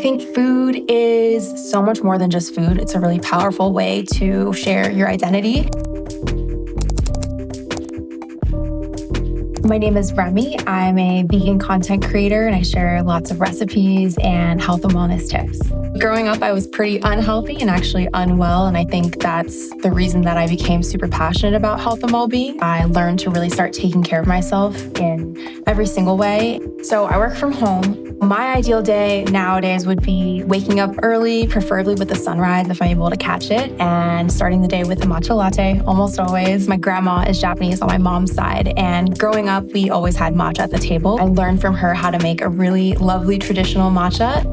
think food is so much more than just food. It's a really powerful way to share your identity. My name is Remy. I'm a vegan content creator and I share lots of recipes and health and wellness tips. Growing up, I was pretty unhealthy and actually unwell, and I think that's the reason that I became super passionate about health and well-being. I learned to really start taking care of myself in every single way. So I work from home. My ideal day nowadays would be waking up early, preferably with the sunrise if I'm able to catch it, and starting the day with a matcha latte, almost always. My grandma is Japanese on my mom's side, and growing up, we always had matcha at the table. I learned from her how to make a really lovely traditional matcha.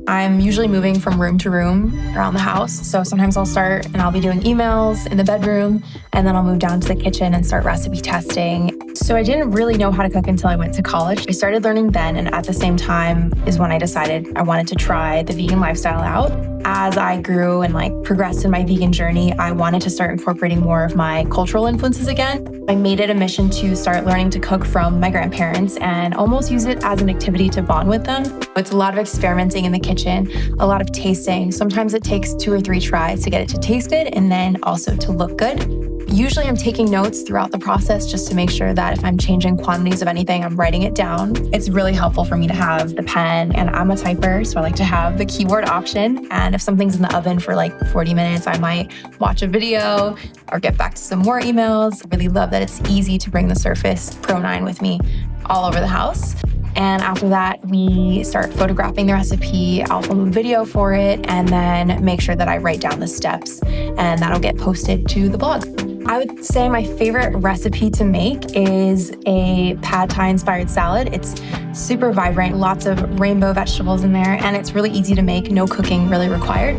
I'm usually moving from room to room around the house. So sometimes I'll start and I'll be doing emails in the bedroom, and then I'll move down to the kitchen and start recipe testing. So I didn't really know how to cook until I went to college. I started learning then, and at the same time is when I decided I wanted to try the vegan lifestyle out. As I grew and progressed in my vegan journey, I wanted to start incorporating more of my cultural influences again. I made it a mission to start learning to cook from my grandparents and almost use it as an activity to bond with them. It's a lot of experimenting in the kitchen, a lot of tasting. Sometimes it takes 2 or 3 tries to get it to taste good and then also to look good. Usually I'm taking notes throughout the process just to make sure that if I'm changing quantities of anything, I'm writing it down. It's really helpful for me to have the pen, and I'm a typer, so I like to have the keyboard option. And if something's in the oven for 40 minutes, I might watch a video or get back to some more emails. I really love that it's easy to bring the Surface Pro 9 with me all over the house. And after that, we start photographing the recipe. I'll film a video for it and then make sure that I write down the steps, and that'll get posted to the blog. I would say my favorite recipe to make is a pad thai inspired salad. It's super vibrant, lots of rainbow vegetables in there, and it's really easy to make, no cooking really required.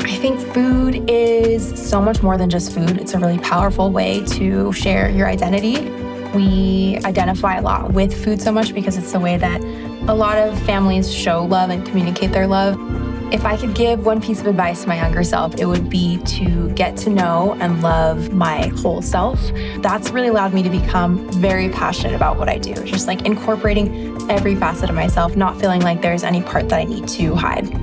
I think food is so much more than just food. It's a really powerful way to share your identity. We identify a lot with food so much because it's the way that a lot of families show love and communicate their love. If I could give one piece of advice to my younger self, it would be to get to know and love my whole self. That's really allowed me to become very passionate about what I do. Just incorporating every facet of myself, not feeling like there's any part that I need to hide.